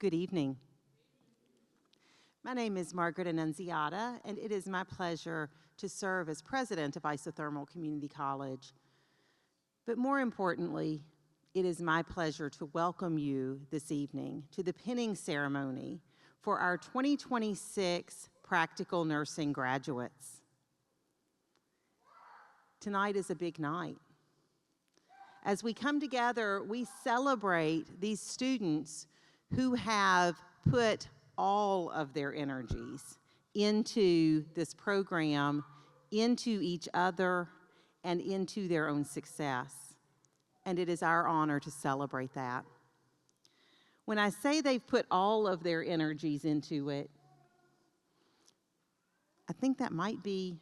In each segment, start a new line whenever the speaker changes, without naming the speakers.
Good evening. My name is Margaret Annunziata, and it is my pleasure to serve as president of Isothermal Community College. But more importantly, it is my pleasure to welcome you this evening to the pinning ceremony for our 2026 practical nursing graduates. Tonight is a big night. As we come together, we celebrate these students who have put all of their energies into this program, into each other, and into their own success. And it is our honor to celebrate that. When I say they've put all of their energies into it, I think that might be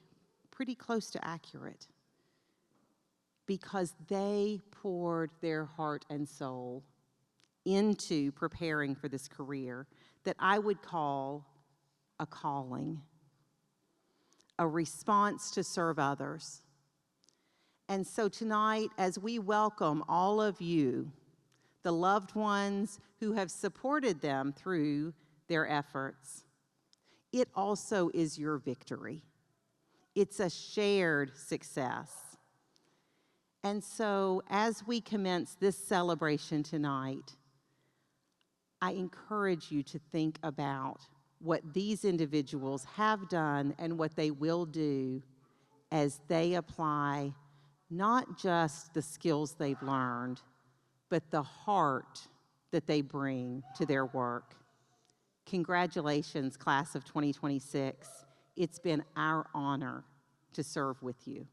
pretty close to accurate, because they poured their heart and soul into preparing for this career that I would call a calling, a response to serve others. And so tonight, as we welcome all of you, the loved ones who have supported them through their efforts, it also is your victory. It's a shared success. And so as we commence this celebration tonight, I encourage you to think about what these individuals have done and what they will do as they apply not just the skills they've learned, but the heart that they bring to their work. Congratulations, class of 2026. It's been our honor to serve with you.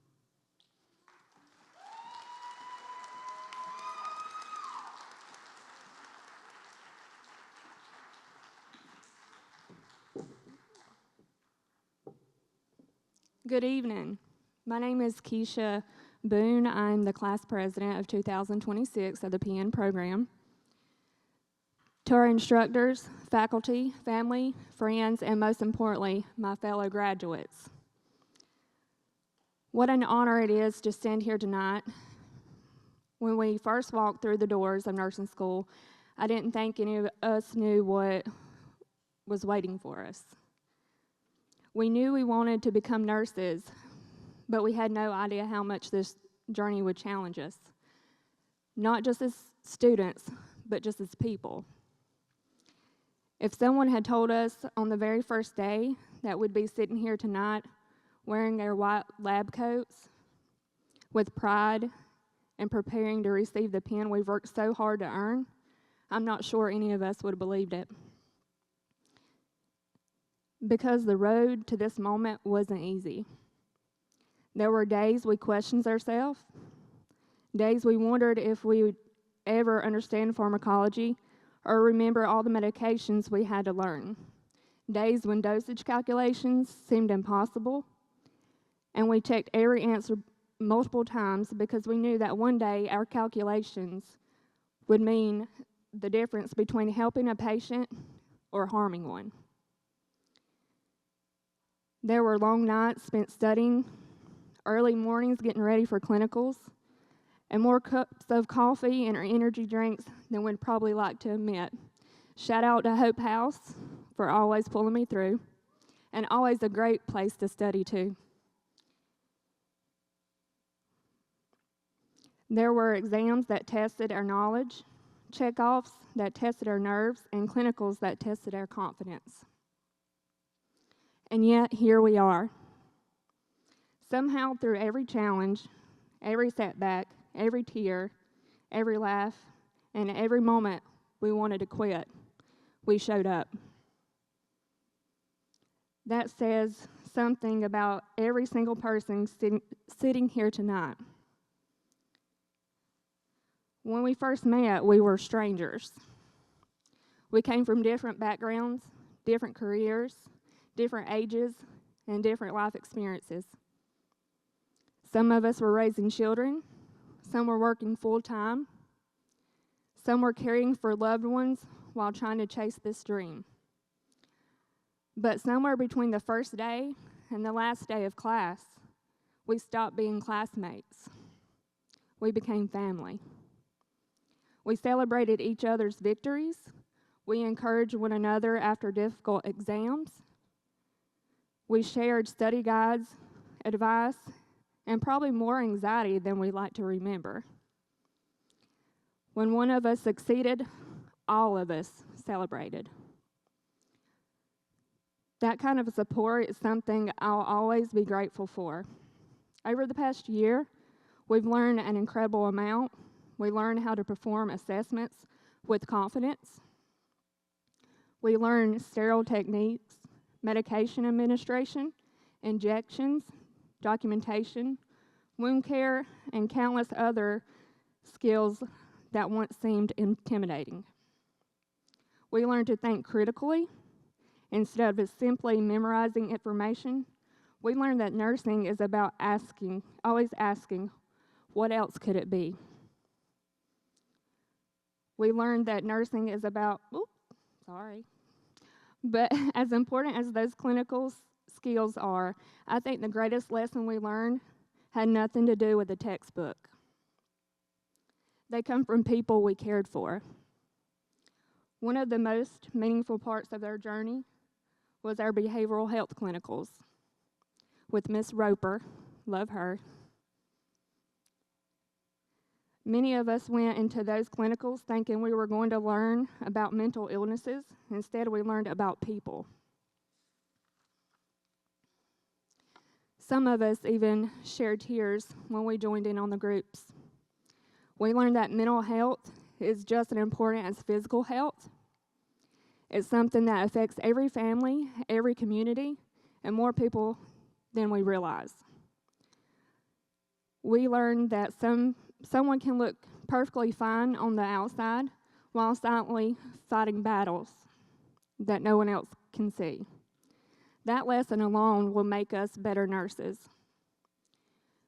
Good evening. My name is Keisha Boone. I'm the class president of 2026 of the PN program. To our instructors, faculty, family, friends, and most importantly, my fellow graduates. What an honor it is to stand here tonight. When we first walked through the doors of nursing school, I didn't think any of us knew what was waiting for us. We knew we wanted to become nurses, but we had no idea how much this journey would challenge us, not just as students, but just as people. If someone had told us on the very first day that we'd be sitting here tonight wearing our white lab coats with pride and preparing to receive the pin we've worked so hard to earn, I'm not sure any of us would have believed it. Because the road to this moment wasn't easy. There were days we questioned ourselves, days we wondered if we would ever understand pharmacology or remember all the medications we had to learn, days when dosage calculations seemed impossible, and we checked every answer multiple times because we knew that one day our calculations would mean the difference between helping a patient or harming one. There were long nights spent studying, early mornings getting ready for clinicals, and more cups of coffee and energy drinks than we'd probably like to admit. Shout out to Hope House for always pulling me through, and always a great place to study too. There were exams that tested our knowledge, checkoffs that tested our nerves, and clinicals that tested our confidence. And yet, here we are. Somehow, through every challenge, every setback, every tear, every laugh, and every moment we wanted to quit, we showed up. That says something about every single person sitting here tonight. When we first met, we were strangers. We came from different backgrounds, different careers, different ages, and different life experiences. Some of us were raising children, some were working full-time, some were caring for loved ones while trying to chase this dream. But somewhere between the first day and the last day of class, we stopped being classmates. We became family. We celebrated each other's victories, We encouraged one another after difficult exams. We shared study guides, advice, and probably more anxiety than we like to remember. When one of us succeeded, all of us celebrated. That kind of support is something I'll always be grateful for. Over the past year, we've learned an incredible amount. We learned how to perform assessments with confidence. We learned sterile techniques, medication administration, injections, documentation, wound care, and countless other skills that once seemed intimidating. We learned to think critically. Instead of simply memorizing information, we learned that nursing is about always asking, what else could it be? We learned that nursing is about, but as important as those clinical skills are, I think the greatest lesson we learned had nothing to do with the textbook. They come from people we cared for. One of the most meaningful parts of their journey was our behavioral health clinicals with Miss Roper. Love her. Many of us went into those clinicals thinking we were going to learn about mental illnesses. Instead, we learned about people. Some of us even shared tears when we joined in on the groups. We learned that mental health is just as important as physical health. It's something that affects every family, every community, and more people than we realize. We learned that someone can look perfectly fine on the outside while silently fighting battles that no one else can see. That lesson alone will make us better nurses.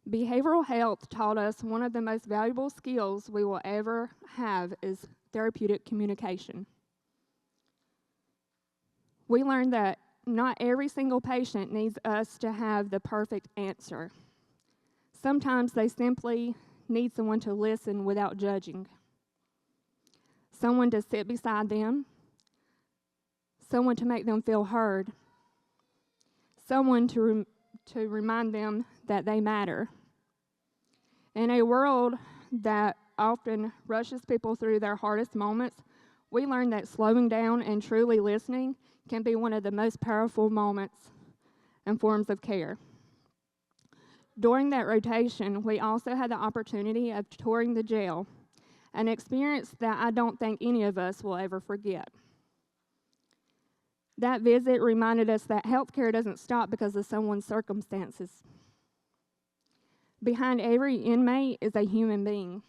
Behavioral health taught us one of the most valuable skills we will ever have is therapeutic communication. We learned that not every single patient needs us to have the perfect answer. Sometimes they simply need someone to listen without judging, someone to sit beside them, someone to make them feel heard, someone to remind them that they matter. In a world that often rushes people through their hardest moments, we learn that slowing down and truly listening can be one of the most powerful moments and forms of care. During that rotation, we also had the opportunity of touring the jail, an experience that I don't think any of us will ever forget. That visit reminded us that healthcare doesn't stop because of someone's circumstances. Behind every inmate is a human being,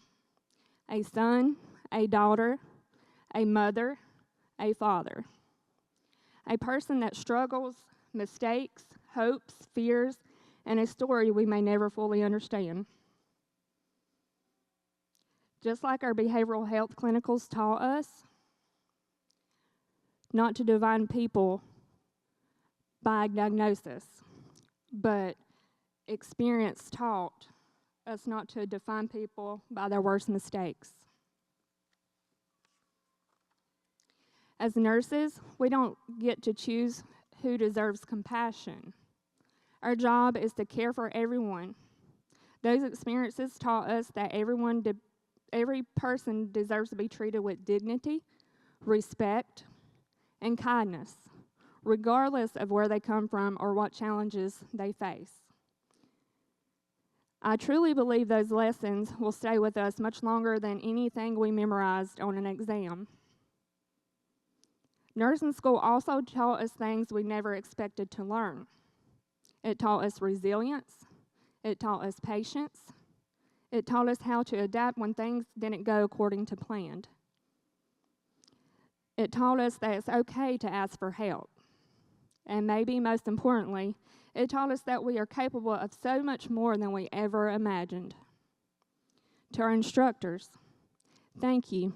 a son, a daughter, a mother, a father, a person that struggles, mistakes, hopes, fears, and a story we may never fully understand. Just like our behavioral health clinicals taught us, not to define people by diagnosis, but experience taught us not to define people by their worst mistakes. As nurses, we don't get to choose who deserves compassion. Our job is to care for everyone. Those experiences taught us that every person deserves to be treated with dignity, respect, and kindness, regardless of where they come from or what challenges they face. I truly believe those lessons will stay with us much longer than anything we memorized on an exam. Nursing school also taught us things we never expected to learn. It taught us resilience. It taught us patience. It taught us how to adapt when things didn't go according to plan. It taught us that it's okay to ask for help. And maybe most importantly, it taught us that we are capable of so much more than we ever imagined. To our instructors, thank you.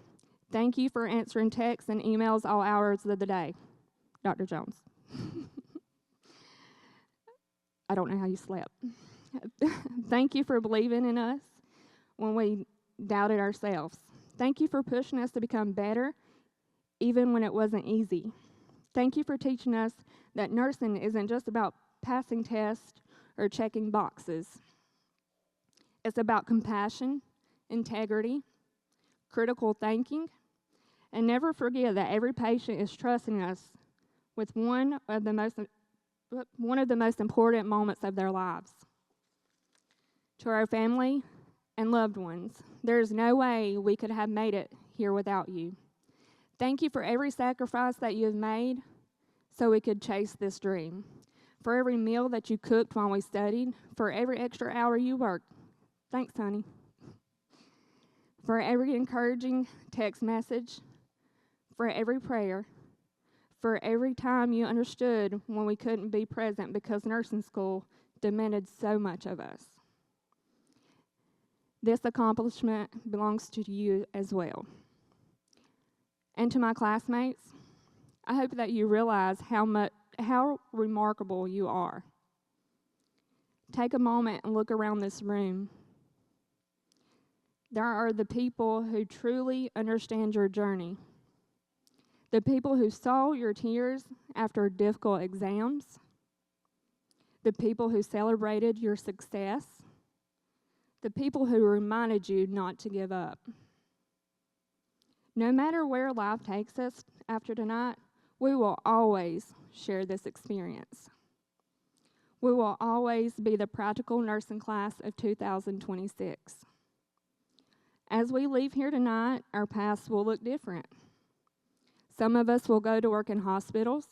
Thank you for answering texts and emails all hours of the day. Dr. Jones. I don't know how you slept. Thank you for believing in us when we doubted ourselves. Thank you for pushing us to become better, even when it wasn't easy. Thank you for teaching us that nursing isn't just about passing tests or checking boxes. It's about compassion, integrity, critical thinking, and never forget that every patient is trusting us with one of the most important moments of their lives. To our family and loved ones, there is no way we could have made it here without you. Thank you for every sacrifice that you have made so we could chase this dream. For every meal that you cooked while we studied, for every extra hour you worked. Thanks, honey. For every encouraging text message, for every prayer, for every time you understood when we couldn't be present because nursing school demanded so much of us. This accomplishment belongs to you as well. And to my classmates, I hope that you realize how remarkable you are. Take a moment and look around this room. There are the people who truly understand your journey, the people who saw your tears after difficult exams, the people who celebrated your success, the people who reminded you not to give up. No matter where life takes us after tonight, we will always share this experience. We will always be the practical nursing class of 2026. As we leave here tonight, our paths will look different. Some of us will go to work in hospitals.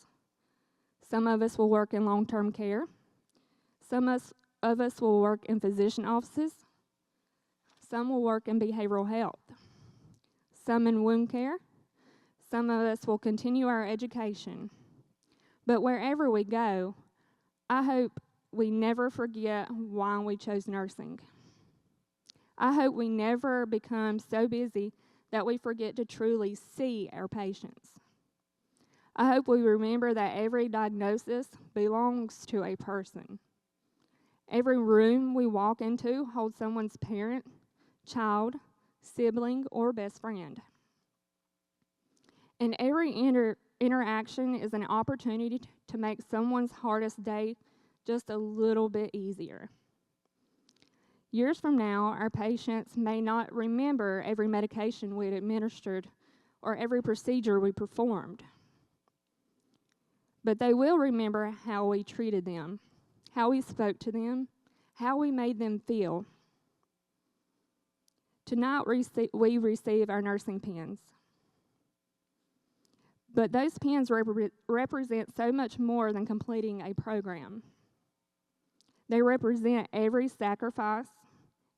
Some of us will work in long-term care. Some of us will work in physician offices. Some will work in behavioral health. Some in wound care. Some of us will continue our education. But wherever we go, I hope we never forget why we chose nursing. I hope we never become so busy that we forget to truly see our patients. I hope we remember that every diagnosis belongs to a person. Every room we walk into holds someone's parent, child, sibling, or best friend. And every interaction is an opportunity to make someone's hardest day just a little bit easier. Years from now, our patients may not remember every medication we administered or every procedure we performed, but they will remember how we treated them, how we spoke to them, how we made them feel. Tonight, we receive our nursing pins. But those pins represent so much more than completing a program. They represent every sacrifice,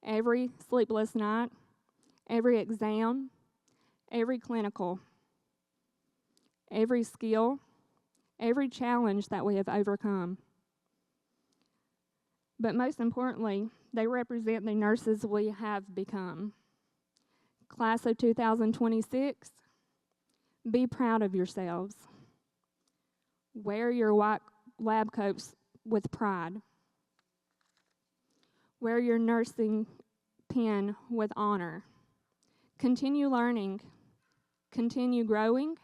every sleepless night, every exam, every clinical, every skill, every challenge that we have overcome. But most importantly, they represent the nurses we have become. Class of 2026, be proud of yourselves. Wear your white lab coats with pride. Wear your nursing pin with honor. Continue learning. Continue growing.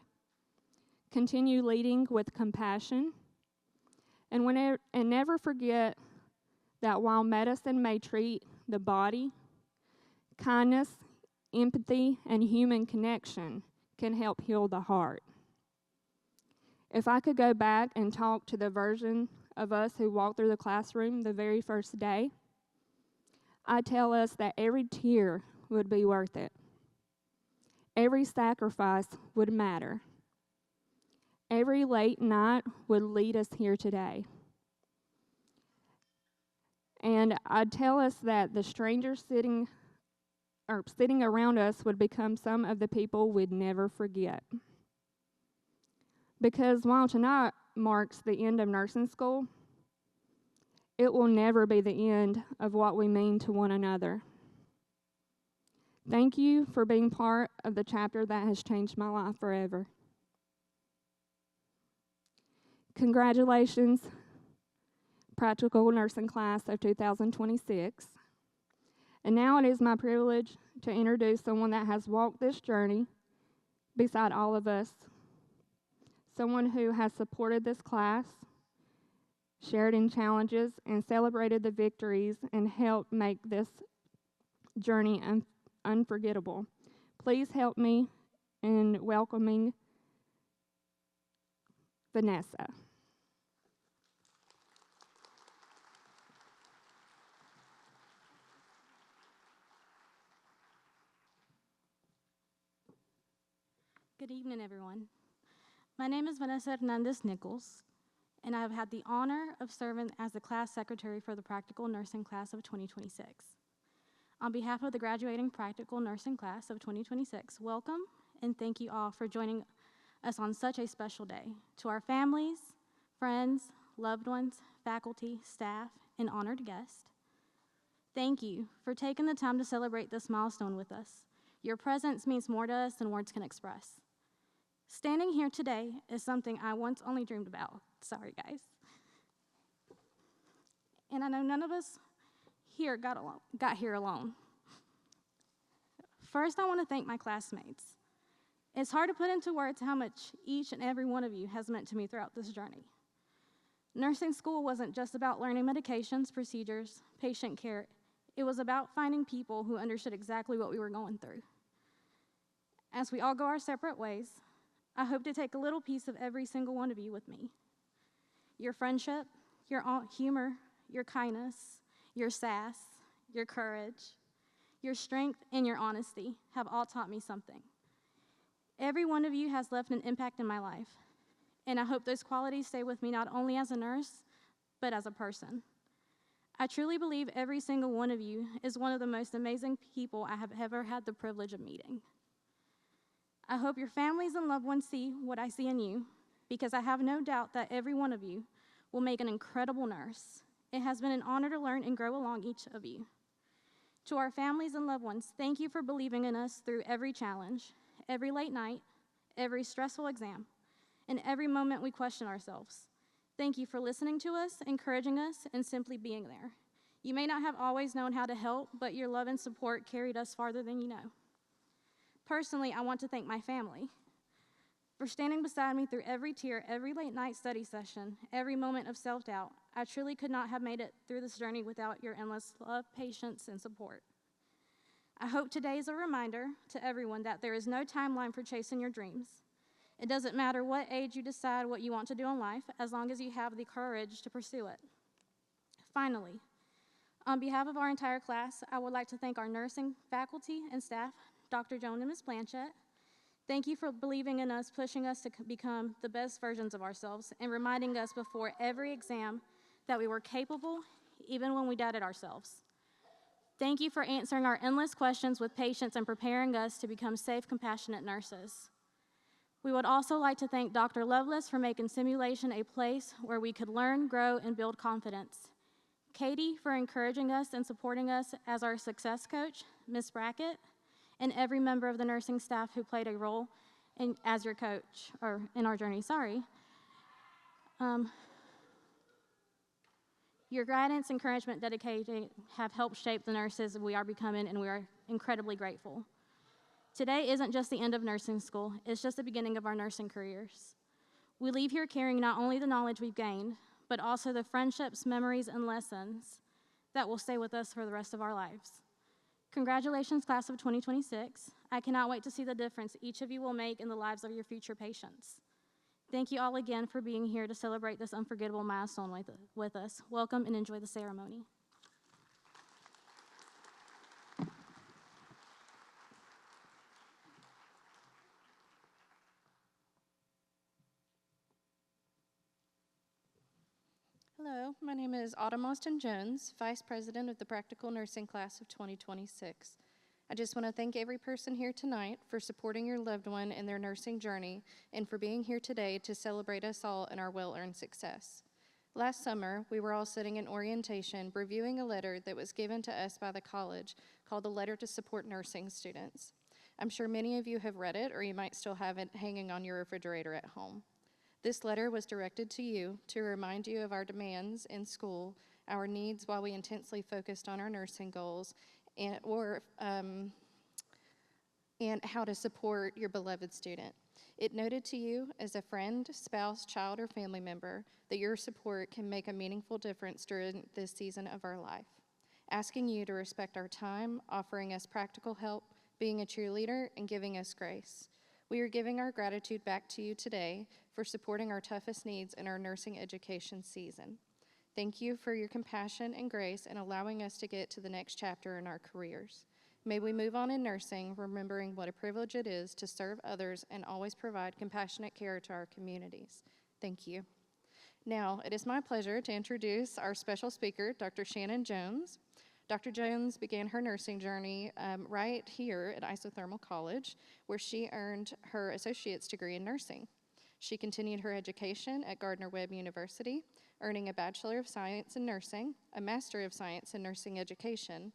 Continue leading with compassion. And never forget that while medicine may treat the body, kindness, empathy, and human connection can help heal the heart. If I could go back and talk to the version of us who walked through the classroom the very first day, I'd tell us that every tear would be worth it. Every sacrifice would matter. Every late night would lead us here today. And I'd tell us that the strangers sitting around us would become some of the people we'd never forget. Because while tonight marks the end of nursing school, it will never be the end of what we mean to one another. Thank you for being part of the chapter that has changed my life forever. Congratulations, Practical Nursing Class of 2026. And now it is my privilege to introduce someone that has walked this journey beside all of us someone who has supported this class, shared in challenges, and celebrated the victories and helped make this journey unforgettable. Please help me in welcoming Vanessa.
Good evening, everyone. My name is Vanessa Hernandez Nichols, and I have had the honor of serving as the class secretary for the Practical Nursing class of 2026. On behalf of the graduating Practical Nursing class of 2026, welcome and thank you all for joining us on such a special day. To our families, friends, loved ones, faculty, staff, and honored guests, thank you for taking the time to celebrate this milestone with us. Your presence means more to us than words can express. Standing here today is something I once only dreamed about. Sorry, guys. And I know none of us here got here alone. First, I want to thank my classmates. It's hard to put into words how much each and every one of you has meant to me throughout this journey. Nursing school wasn't just about learning medications, procedures, patient care. It was about finding people who understood exactly what we were going through. As we all go our separate ways, I hope to take a little piece of every single one of you with me. Your friendship, your humor, your kindness, your sass, your courage, your strength, and your honesty have all taught me something. Every one of you has left an impact in my life, and I hope those qualities stay with me not only as a nurse, but as a person. I truly believe every single one of you is one of the most amazing people I have ever had the privilege of meeting. I hope your families and loved ones see what I see in you, because I have no doubt that every one of you will make an incredible nurse. It has been an honor to learn and grow along each of you. To our families and loved ones, thank you for believing in us through every challenge, every late night, every stressful exam, and every moment we question ourselves. Thank you for listening to us, encouraging us, and simply being there. You may not have always known how to help, but your love and support carried us farther than you know. Personally, I want to thank my family for standing beside me through every tear, every late night study session, every moment of self-doubt. I truly could not have made it through this journey without your endless love, patience, and support. I hope today is a reminder to everyone that there is no timeline for chasing your dreams. It doesn't matter what age you decide what you want to do in life, as long as you have the courage to pursue it. Finally, on behalf of our entire class, I would like to thank our nursing faculty and staff, Dr. Joan and Ms. Blanchett. Thank you for believing in us, pushing us to become the best versions of ourselves, and reminding us before every exam that we were capable, even when we doubted ourselves. Thank you for answering our endless questions with patience and preparing us to become safe, compassionate nurses. We would also like to thank Dr. Lovelace for making simulation a place where we could learn, grow, and build confidence. Katie for encouraging us and supporting us as our success coach, Ms. Brackett, and every member of the nursing staff who played a role as your coach, or in our journey, sorry. Your guidance, encouragement, dedication have helped shape the nurses we are becoming, and we are incredibly grateful. Today isn't just the end of nursing school, it's just the beginning of our nursing careers. We leave here carrying not only the knowledge we've gained, but also the friendships, memories, and lessons that will stay with us for the rest of our lives. Congratulations, class of 2026. I cannot wait to see the difference each of you will make in the lives of your future patients. Thank you all again for being here to celebrate this unforgettable milestone with us. Welcome and enjoy the ceremony.
Hello, my name is Autumn Austin Jones, Vice President of the Practical Nursing Class of 2026. I just want to thank every person here tonight for supporting your loved one in their nursing journey and for being here today to celebrate us all in our well-earned success. Last summer, we were all sitting in orientation reviewing a letter that was given to us by the college called the Letter to Support Nursing Students. I'm sure many of you have read it, or you might still have it hanging on your refrigerator at home. This letter was directed to you to remind you of our demands in school, our needs while we intensely focused on our nursing goals, and how to support your beloved student. It noted to you as a friend, spouse, child, or family member that your support can make a meaningful difference during this season of our life. Asking you to respect our time, offering us practical help, being a cheerleader, and giving us grace. We are giving our gratitude back to you today for supporting our toughest needs in our nursing education season. Thank you for your compassion and grace in allowing us to get to the next chapter in our careers. May we move on in nursing, remembering what a privilege it is to serve others and always provide compassionate care to our communities. Thank you. Now, it is my pleasure to introduce our special speaker, Dr. Shannon Jones. Dr. Jones began her nursing journey right here at Isothermal College, where she earned her associate's degree in nursing. She continued her education at Gardner-Webb University, earning a Bachelor of Science in Nursing, a Master of Science in Nursing Education,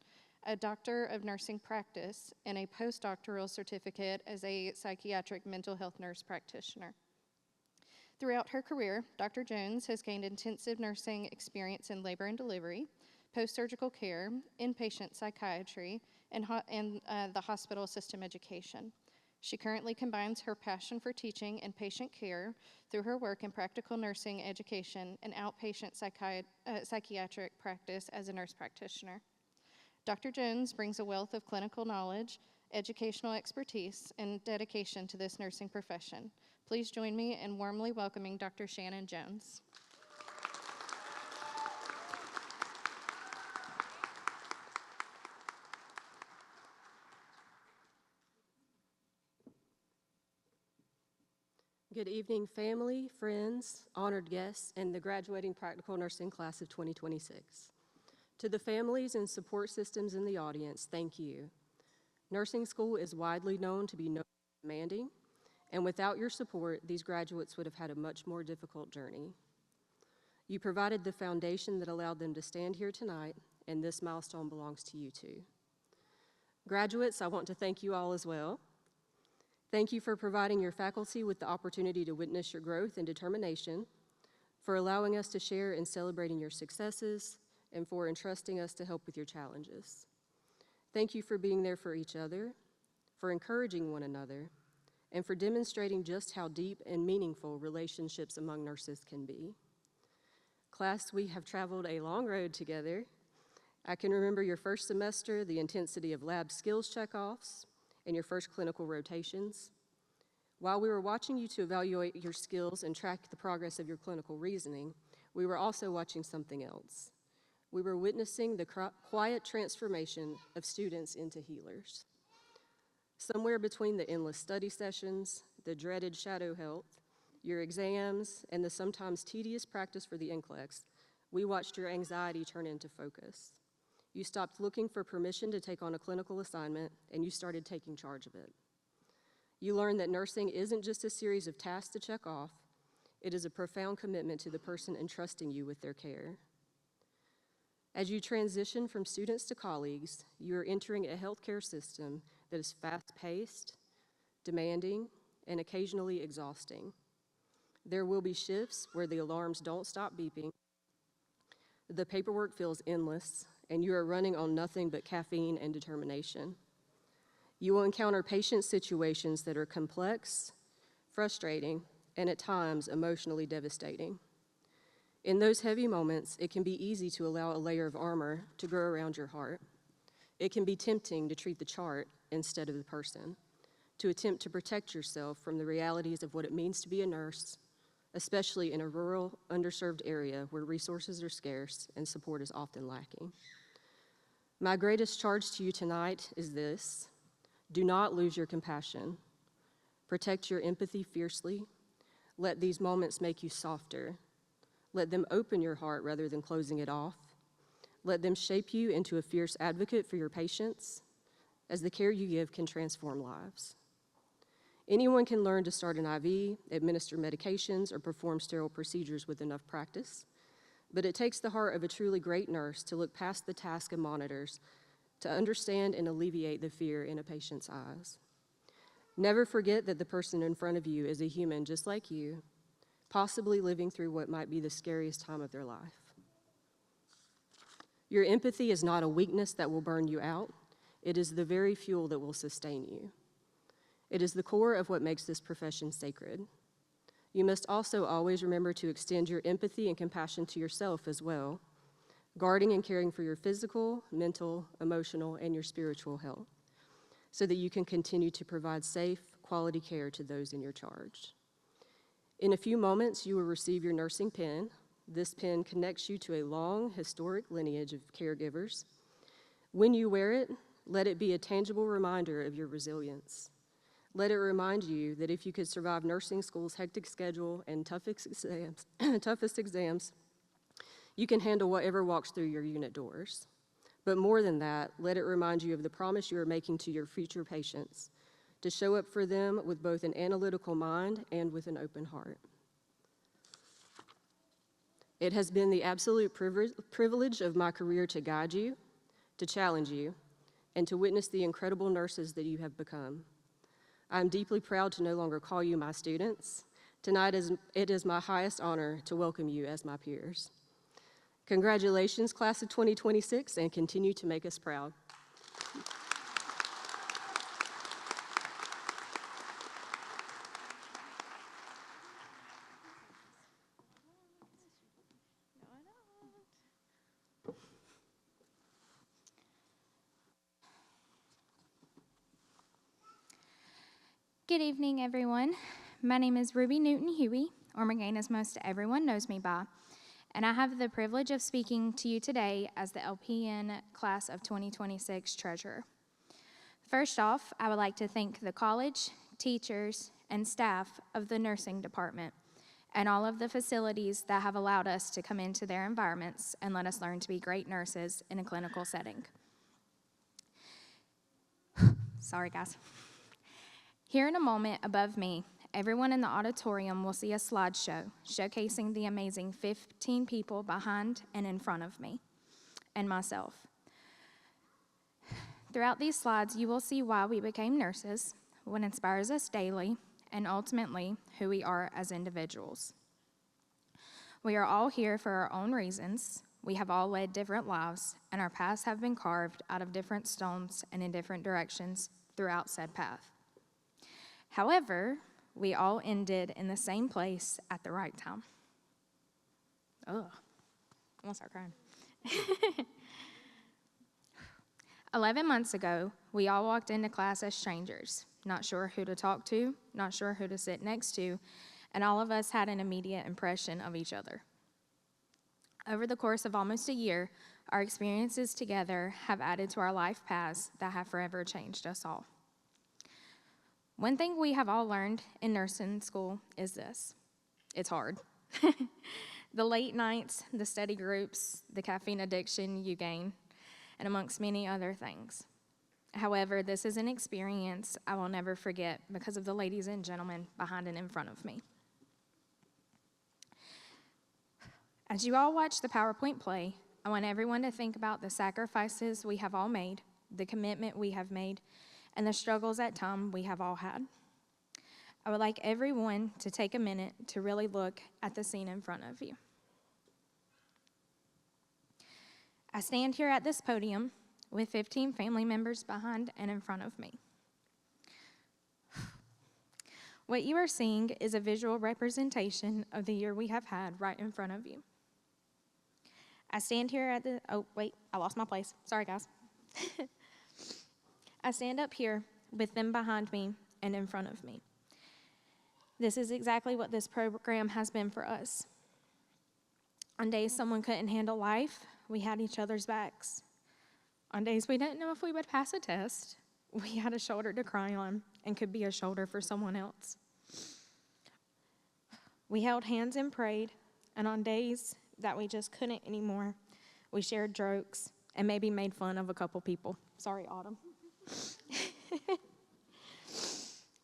a Doctor of Nursing Practice, and a postdoctoral certificate as a psychiatric mental health nurse practitioner. Throughout her career, Dr. Jones has gained intensive nursing experience in labor and delivery, post-surgical care, inpatient psychiatry, and the hospital system education. She currently combines her passion for teaching and patient care through her work in practical nursing education and outpatient psychiatric practice as a nurse practitioner. Dr. Jones brings a wealth of clinical knowledge, educational expertise, and dedication to this nursing profession. Please join me in warmly welcoming Dr. Shannon Jones.
Good evening, family, friends, honored guests, and the graduating practical nursing class of 2026. To the families and support systems in the audience, thank you. Nursing school is widely known to be demanding, and without your support, these graduates would have had a much more difficult journey. You provided the foundation that allowed them to stand here tonight, and this milestone belongs to you too. Graduates, I want to thank you all as well. Thank you for providing your faculty with the opportunity to witness your growth and determination, for allowing us to share in celebrating your successes, and for entrusting us to help with your challenges. Thank you for being there for each other, for encouraging one another, and for demonstrating just how deep and meaningful relationships among nurses can be. Class, we have traveled a long road together. I can remember your first semester, the intensity of lab skills checkoffs, and your first clinical rotations. While we were watching you to evaluate your skills and track the progress of your clinical reasoning, we were also watching something else. We were witnessing the quiet transformation of students into healers. Somewhere between the endless study sessions, the dreaded shadow health, your exams, and the sometimes tedious practice for the NCLEX, we watched your anxiety turn into focus. You stopped looking for permission to take on a clinical assignment, and you started taking charge of it. You learned that nursing isn't just a series of tasks to check off, it is a profound commitment to the person entrusting you with their care. As you transition from students to colleagues, you are entering a healthcare system that is fast-paced, demanding, and occasionally exhausting. There will be shifts where the alarms don't stop beeping, the paperwork feels endless, and you are running on nothing but caffeine and determination. You will encounter patient situations that are complex, frustrating, and at times emotionally devastating. In those heavy moments, it can be easy to allow a layer of armor to grow around your heart. It can be tempting to treat the chart instead of the person, to attempt to protect yourself from the realities of what it means to be a nurse, especially in a rural, underserved area where resources are scarce and support is often lacking. My greatest charge to you tonight is this: do not lose your compassion. Protect your empathy fiercely. Let these moments make you softer. Let them open your heart rather than closing it off. Let them shape you into a fierce advocate for your patients, as the care you give can transform lives. Anyone can learn to start an IV, administer medications, or perform sterile procedures with enough practice, but it takes the heart of a truly great nurse to look past the task of monitors to understand and alleviate the fear in a patient's eyes. Never forget that the person in front of you is a human just like you, possibly living through what might be the scariest time of their life. Your empathy is not a weakness that will burn you out. It is the very fuel that will sustain you. It is the core of what makes this profession sacred. You must also always remember to extend your empathy and compassion to yourself as well, guarding and caring for your physical, mental, emotional, and your spiritual health, so that you can continue to provide safe, quality care to those in your charge. In a few moments, you will receive your nursing pin. This pin connects you to a long, historic lineage of caregivers. When you wear it, let it be a tangible reminder of your resilience. Let it remind you that if you could survive nursing school's hectic schedule and toughest exams, you can handle whatever walks through your unit doors. But more than that, let it remind you of the promise you are making to your future patients, to show up for them with both an analytical mind and with an open heart. It has been the absolute privilege of my career to guide you, to challenge you, and to witness the incredible nurses that you have become. I am deeply proud to no longer call you my students. Tonight, it is my highest honor to welcome you as my peers. Congratulations, class of 2026, and continue to make us proud.
Good evening, everyone. My name is Ruby Newton Huey, or McGain as most everyone knows me by, and I have the privilege of speaking to you today as the LPN Class of 2026 Treasurer. First off, I would like to thank the college, teachers, and staff of the nursing department and all of the facilities that have allowed us to come into their environments and let us learn to be great nurses in a clinical setting. Sorry, guys. Here in a moment above me, everyone in the auditorium will see a slideshow showcasing the amazing 15 people behind and in front of me and myself. Throughout these slides, you will see why we became nurses, what inspires us daily, and ultimately, who we are as individuals. We are all here for our own reasons. We have all led different lives, and our paths have been carved out of different stones and in different directions throughout said path. However, we all ended in the same place at the right time. Ugh, I'm gonna start crying. 11 months ago, we all walked into class as strangers, not sure who to talk to, not sure who to sit next to, and all of us had an immediate impression of each other. Over the course of almost a year, our experiences together have added to our life paths that have forever changed us all. One thing we have all learned in nursing school is this: it's hard. The late nights, the study groups, the caffeine addiction you gain, and amongst many other things. However, this is an experience I will never forget because of the ladies and gentlemen behind and in front of me. As you all watch the PowerPoint play, I want everyone to think about the sacrifices we have all made, the commitment we have made, and the struggles at times we have all had. I would like everyone to take a minute to really look at the scene in front of you. I stand here at this podium with 15 family members behind and in front of me. What you are seeing is a visual representation of the year we have had right in front of you. I stand here at the, oh wait, I lost my place. Sorry, guys. I stand up here with them behind me and in front of me. This is exactly what this program has been for us. On days someone couldn't handle life, we had each other's backs. On days we didn't know if we would pass a test, we had a shoulder to cry on and could be a shoulder for someone else. We held hands and prayed, and on days that we just couldn't anymore, we shared jokes and maybe made fun of a couple people. Sorry, Autumn.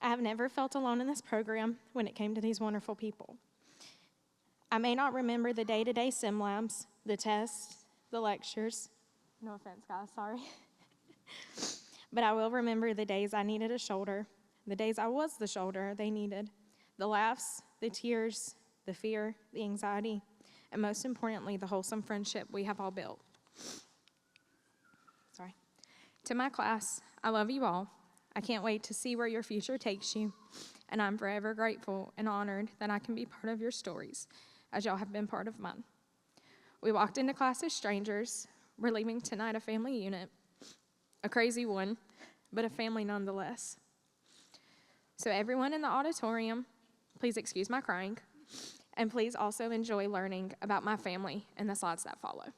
I have never felt alone in this program when it came to these wonderful people. I may not remember the day-to-day sim labs, the tests, the lectures. No offense, guys, sorry. But I will remember the days I needed a shoulder, the days I was the shoulder they needed, the laughs, the tears, the fear, the anxiety, and most importantly, the wholesome friendship we have all built. Sorry. To my class, I love you all. I can't wait to see where your future takes you, and I'm forever grateful and honored that I can be part of your stories, as y'all have been part of mine. We walked into class as strangers. We're leaving tonight a family unit, a crazy one, but a family nonetheless. So everyone in the auditorium, please excuse my crying, and please also enjoy learning about my family in the slides that follow.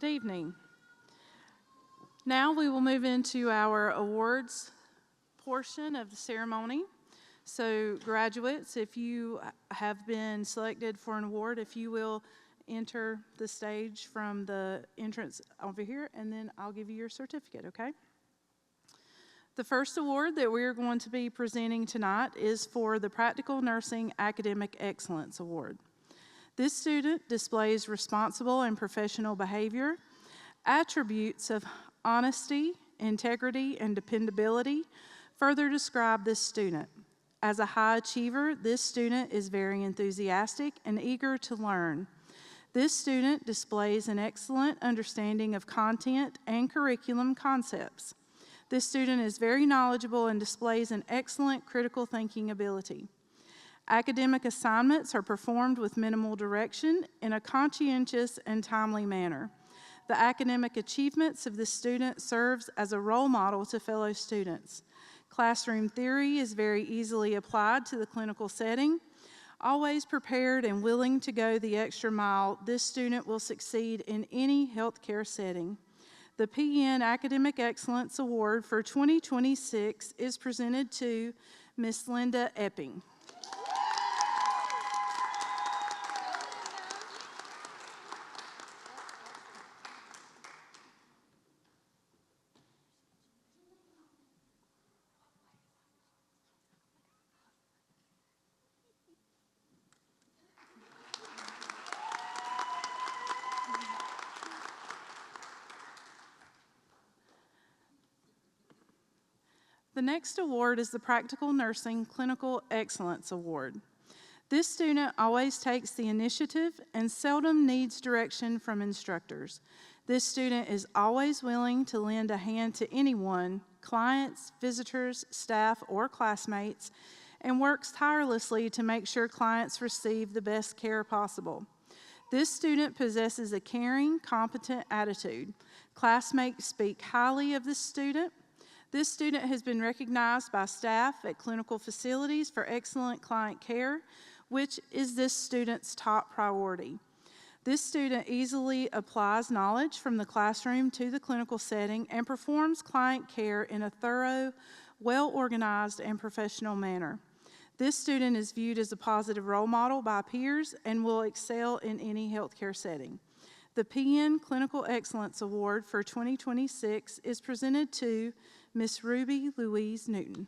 Good evening. Now we will move into our awards portion of the ceremony. So graduates, if you have been selected for an award, if you will enter the stage from the entrance over here, and then I'll give you your certificate, okay? The first award that we are going to be presenting tonight is for the Practical Nursing Academic Excellence Award. This student displays responsible and professional behavior, attributes of honesty, integrity, and dependability further describe this student. As a high achiever, this student is very enthusiastic and eager to learn. This student displays an excellent understanding of content and curriculum concepts. This student is very knowledgeable and displays an excellent critical thinking ability. Academic assignments are performed with minimal direction in a conscientious and timely manner. The academic achievements of this student serves as a role model to fellow students. Classroom theory is very easily applied to the clinical setting. Always prepared and willing to go the extra mile, this student will succeed in any healthcare setting. The PN Academic Excellence Award for 2026 is presented to Ms. Linda Epping. The next award is the Practical Nursing Clinical Excellence Award. This student always takes the initiative and seldom needs direction from instructors. This student is always willing to lend a hand to anyone, clients, visitors, staff, or classmates, and works tirelessly to make sure clients receive the best care possible. This student possesses a caring, competent attitude. Classmates speak highly of this student. This student has been recognized by staff at clinical facilities for excellent client care, which is this student's top priority. This student easily applies knowledge from the classroom to the clinical setting and performs client care in a thorough, well-organized, and professional manner. This student is viewed as a positive role model by peers and will excel in any healthcare setting. The PN Clinical Excellence Award for 2026 is presented to Miss Ruby Louise Newton.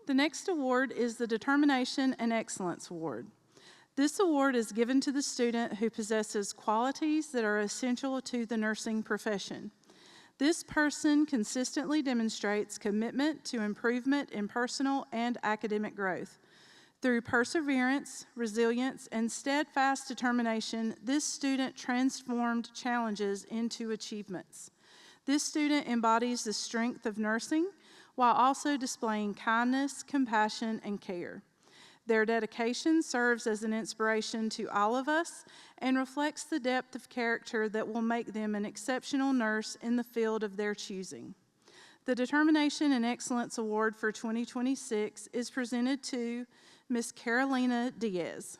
The next award is the Determination and Excellence Award. This award is given to the student who possesses qualities that are essential to the nursing profession. This person consistently demonstrates commitment to improvement in personal and academic growth. Through perseverance, resilience, and steadfast determination, this student transformed challenges into achievements. This student embodies the strength of nursing while also displaying kindness, compassion, and care. Their dedication serves as an inspiration to all of us and reflects the depth of character that will make them an exceptional nurse in the field of their choosing. The Determination and Excellence Award for 2026 is presented to Ms. Carolina Diaz.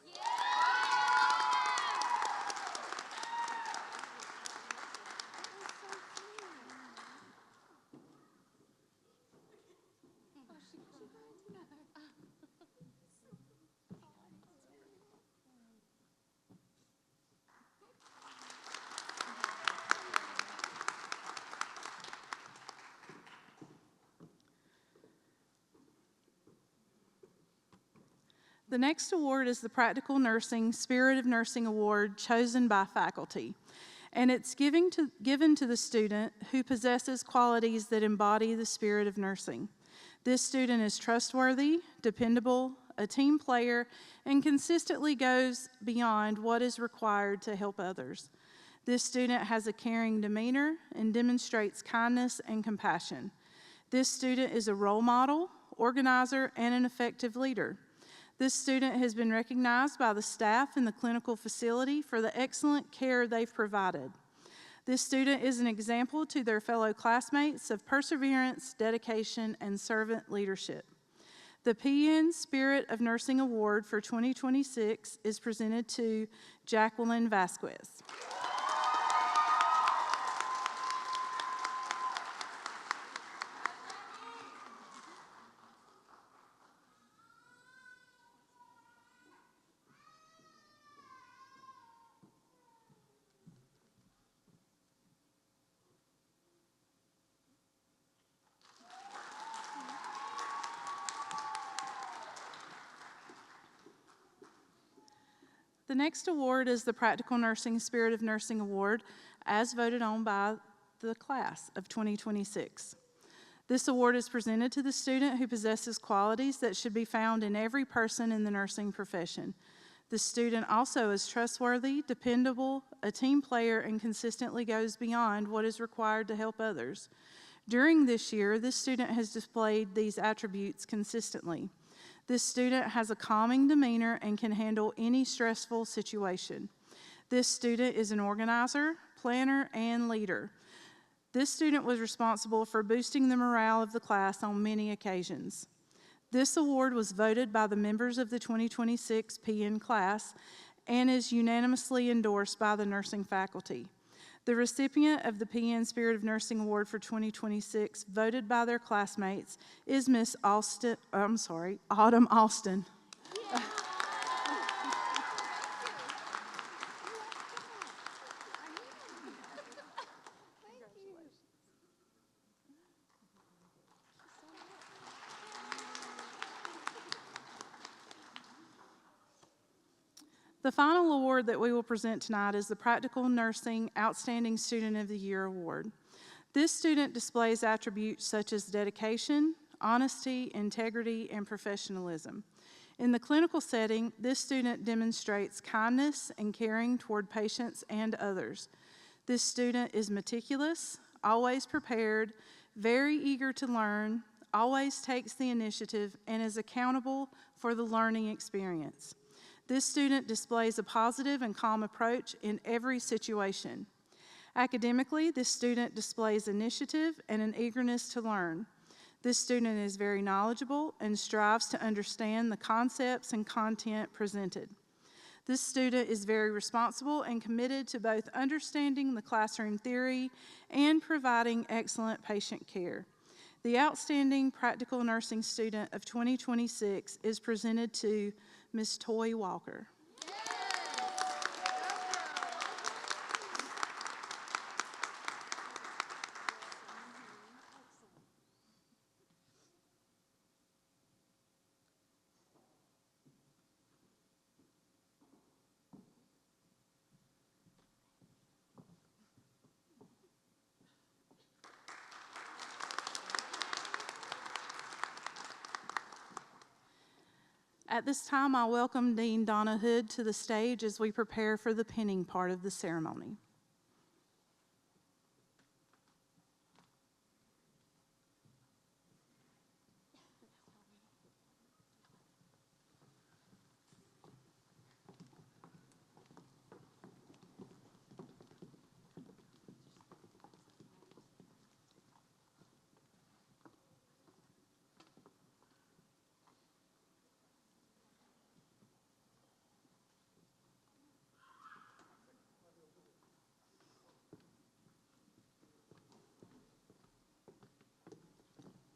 The next award is the Practical Nursing Spirit of Nursing Award chosen by faculty, and it's given to the student who possesses qualities that embody the spirit of nursing. This student is trustworthy, dependable, a team player, and consistently goes beyond what is required to help others. This student has a caring demeanor and demonstrates kindness and compassion. This student is a role model, organizer, and an effective leader. This student has been recognized by the staff in the clinical facility for the excellent care they've provided. This student is an example to their fellow classmates of perseverance, dedication, and servant leadership. The PN Spirit of Nursing Award for 2026 is presented to Jacqueline Vasquez. The next award is the Practical Nursing Spirit of Nursing Award, as voted on by the class of 2026. This award is presented to the student who possesses qualities that should be found in every person in the nursing profession. The student also is trustworthy, dependable, a team player, and consistently goes beyond what is required to help others. During this year, this student has displayed these attributes consistently. This student has a calming demeanor and can handle any stressful situation. This student is an organizer, planner, and leader. This student was responsible for boosting the morale of the class on many occasions. This award was voted by the members of the 2026 PN class and is unanimously endorsed by the nursing faculty. The recipient of the PN Spirit of Nursing Award for 2026, voted by their classmates, is Miss Autumn Austin. The final award that we will present tonight is the Practical Nursing Outstanding Student of the Year Award. This student displays attributes such as dedication, honesty, integrity, and professionalism. In the clinical setting, this student demonstrates kindness and caring toward patients and others. This student is meticulous, always prepared, very eager to learn, always takes the initiative, and is accountable for the learning experience. This student displays a positive and calm approach in every situation. Academically, this student displays initiative and an eagerness to learn. This student is very knowledgeable and strives to understand the concepts and content presented. This student is very responsible and committed to both understanding the classroom theory and providing excellent patient care. The Outstanding Practical Nursing Student of 2026 is presented to Ms. Toy Walker. At this time, I welcome Dean Donna Hood to the stage as we prepare for the pinning part of the ceremony.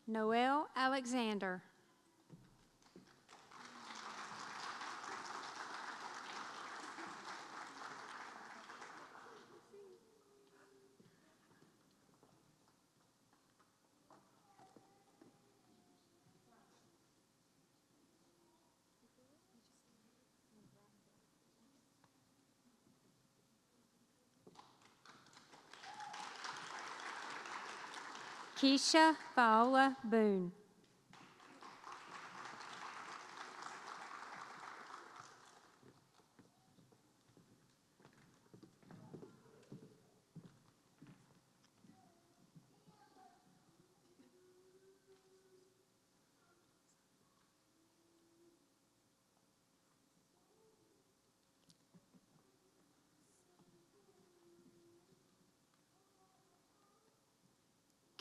Noel Alexander. Keisha Viola Boone.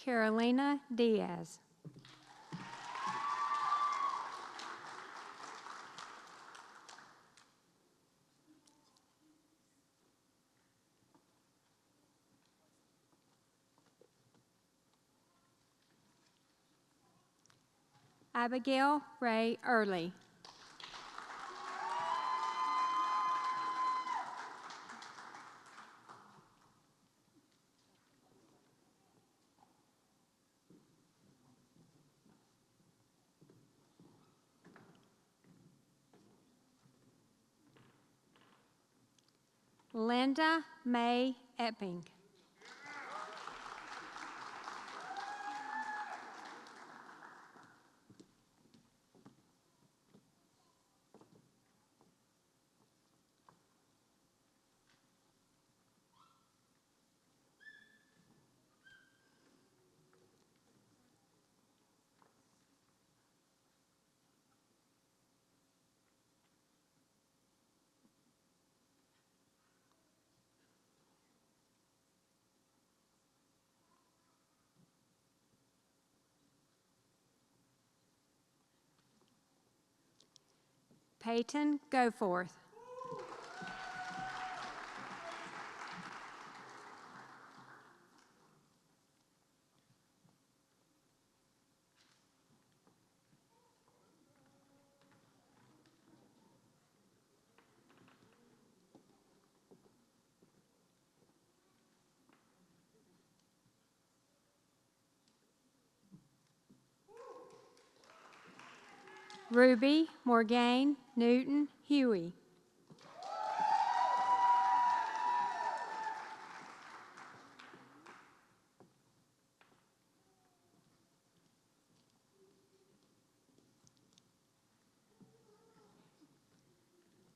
Carolina Diaz. Abigail Ray Early. Linda May Epping. Peyton Goforth. Ruby Morgaine Newton Huey.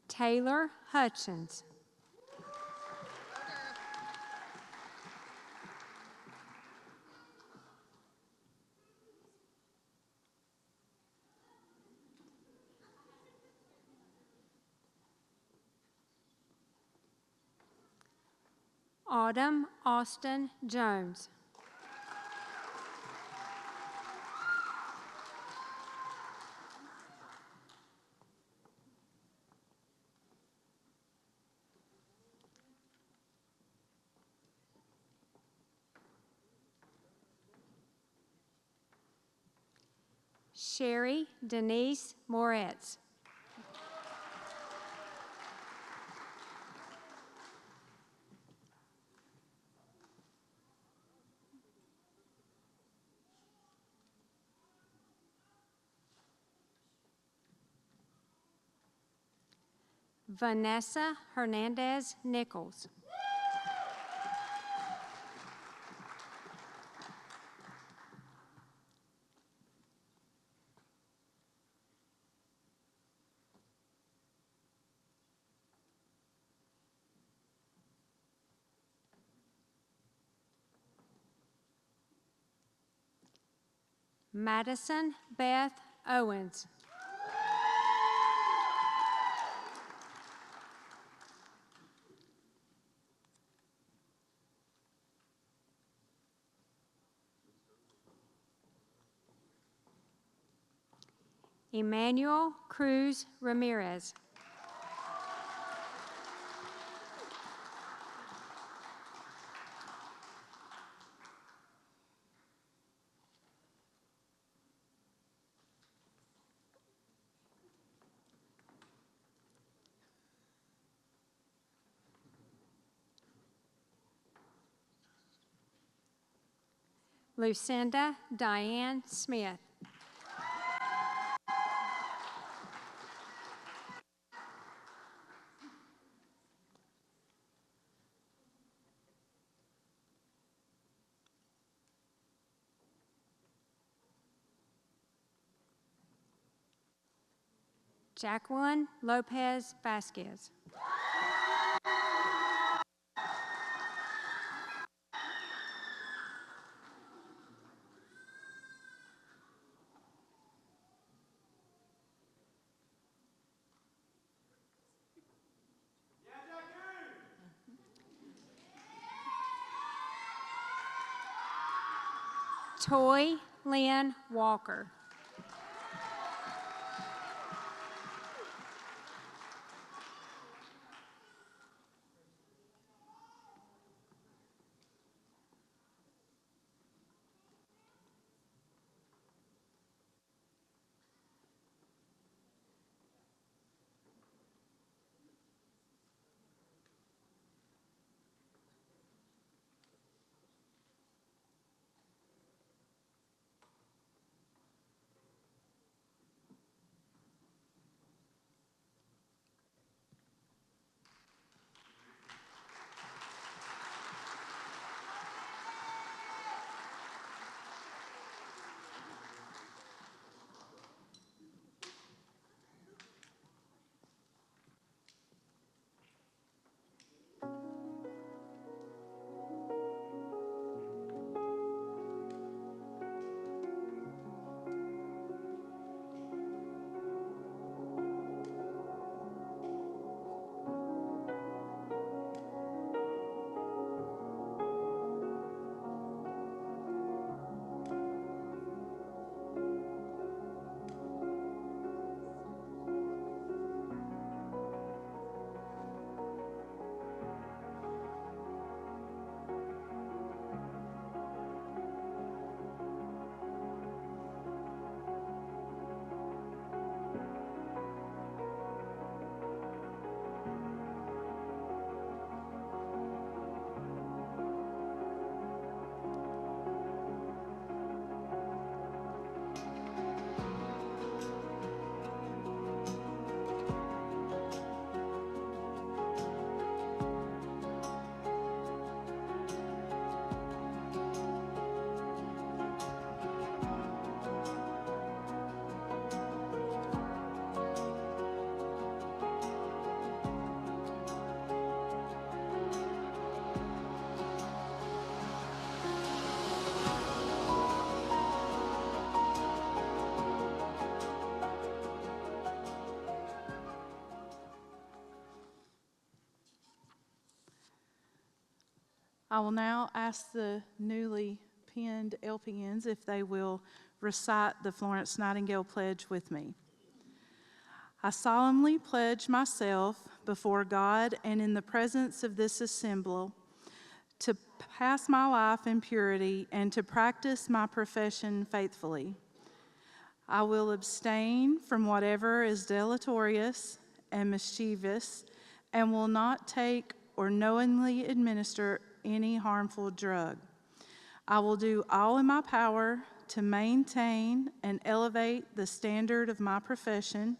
Taylor Hutchins. Autumn Austin Jones. Sherry Denise Moretz. Vanessa Hernandez Nichols. Madison Beth Owens. Emmanuel Cruz Ramirez. Lucinda Diane Smith. Jacqueline Lopez Vasquez. Toy Lynn Walker.
I will now ask the newly pinned LPNs if they will recite the Florence Nightingale Pledge with me. I solemnly pledge myself before God and in the presence of this assembly to pass my life in purity and to practice my profession faithfully. I will abstain from whatever is deleterious and mischievous and will not take or knowingly administer any harmful drug. I will do all in my power to maintain and elevate the standard of my profession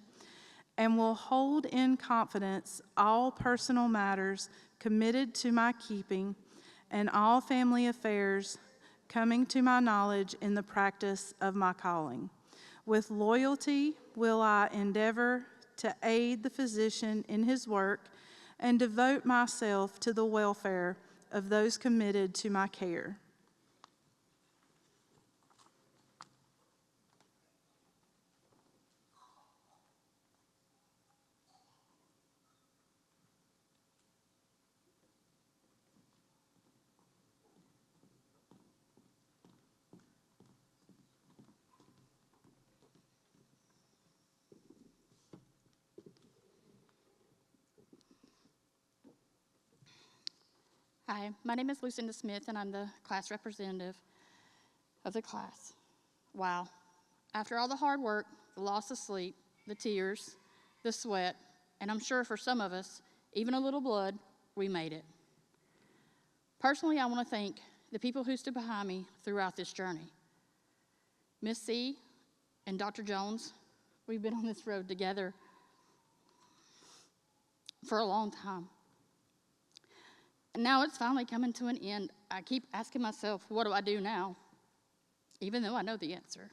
and will hold in confidence all personal matters committed to my keeping and all family affairs coming to my knowledge in the practice of my calling. With loyalty will I endeavor to aid the physician in his work and devote myself to the welfare of those committed to my care.
Hi, my name is Lucinda Smith, and I'm the class representative of the class. Wow. After all the hard work, the loss of sleep, the tears, the sweat, and I'm sure for some of us, even a little blood, we made it. Personally, I want to thank the people who stood behind me throughout this journey. Miss C and Dr. Jones, we've been on this road together for a long time. And now it's finally coming to an end. I keep asking myself, what do I do now? Even though I know the answer.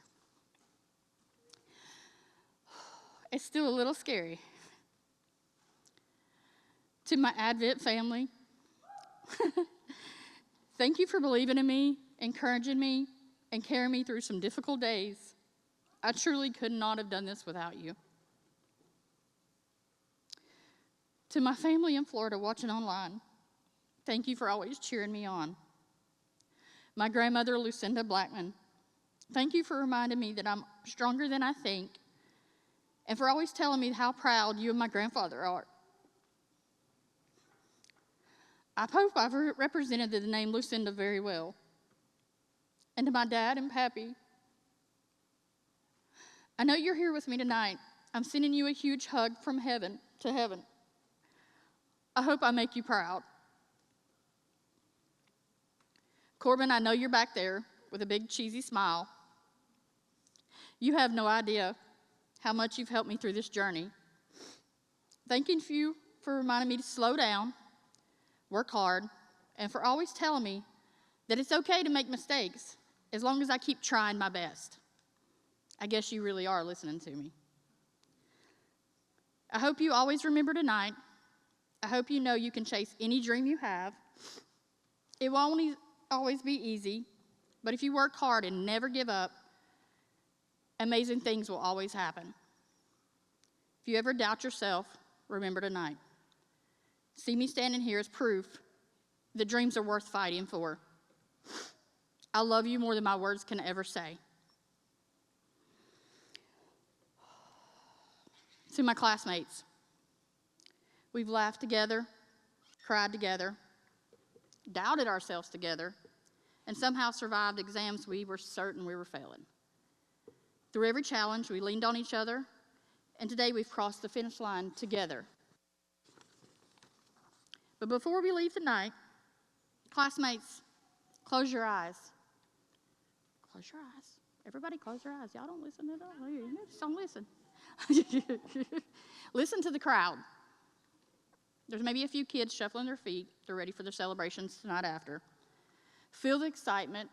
It's still a little scary. To my Advent family, thank you for believing in me, encouraging me, and carrying me through some difficult days. I truly could not have done this without you. To my family in Florida watching online, thank you for always cheering me on. My grandmother, Lucinda Blackman, Thank you for reminding me that I'm stronger than I think, and for always telling me how proud you and my grandfather are. I hope I've represented the name Lucinda very well. And to my dad and Pappy, I know you're here with me tonight. I'm sending you a huge hug from heaven to heaven. I hope I make you proud. Corbin, I know you're back there with a big cheesy smile. You have no idea how much you've helped me through this journey. Thanking you for reminding me to slow down, work hard, and for always telling me that it's okay to make mistakes as long as I keep trying my best. I guess you really are listening to me. I hope you always remember tonight. I hope you know you can chase any dream you have. It won't always be easy, but if you work hard and never give up, amazing things will always happen. If you ever doubt yourself, remember tonight. See me standing here as proof that dreams are worth fighting for. I love you more than my words can ever say. To my classmates, we've laughed together, cried together, doubted ourselves together, and somehow survived exams we were certain we were failing. Through every challenge, we leaned on each other, and today we've crossed the finish line together. But before we leave tonight, classmates, close your eyes. Close your eyes. Everybody close your eyes. Y'all don't listen at all. You just don't listen. Listen to the crowd. There's maybe a few kids shuffling their feet. They're ready for their celebrations tonight after. Feel the excitement.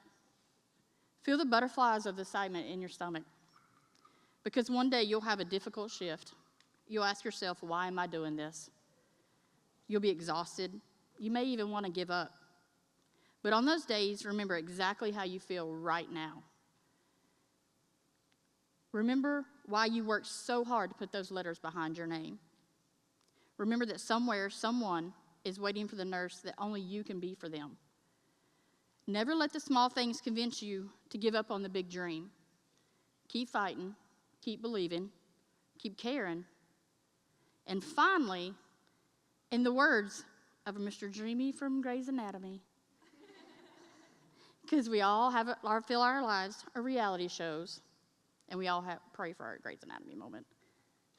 Feel the butterflies of the excitement in your stomach. Because one day you'll have a difficult shift. You'll ask yourself, why am I doing this? You'll be exhausted. You may even want to give up. But on those days, remember exactly how you feel right now. Remember why you worked so hard to put those letters behind your name. Remember that somewhere, someone is waiting for the nurse that only you can be for them. Never let the small things convince you to give up on the big dream. Keep fighting, keep believing, keep caring. And finally, in the words of Mr. Dreamy from Grey's Anatomy, because we all feel our lives are reality shows, and we all pray for our Grey's Anatomy moment.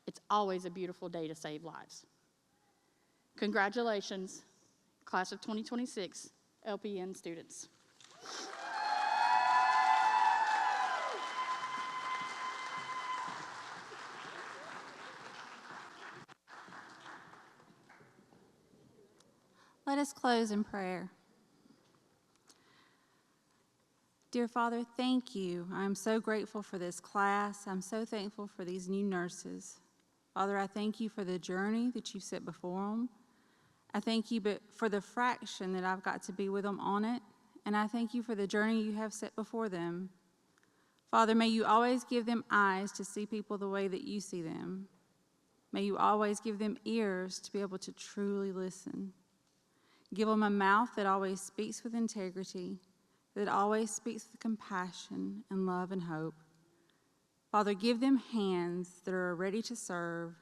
It's always a beautiful day to save lives. Congratulations, class of 2026 LPN students.
Let us close in prayer. Dear Father, thank you. I'm so grateful for this class. I'm so thankful for these new nurses. Father, I thank you for the journey that you set before them. I thank you for the fraction that I've got to be with them on it. And I thank you for the journey you have set before them. Father, may you always give them eyes to see people the way that you see them. May you always give them ears to be able to truly listen. Give them a mouth that always speaks with integrity, that always speaks with compassion and love and hope. Father, give them hands that are ready to serve,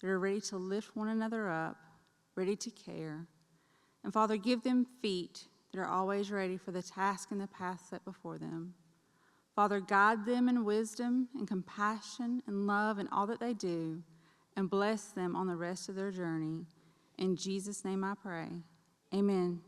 that are ready to lift one another up, ready to care. And Father, give them feet that are always ready for the task and the path set before them. Father, guide them in wisdom and compassion and love in all that they do, and bless them on the rest of their journey. In Jesus' name I pray. Amen.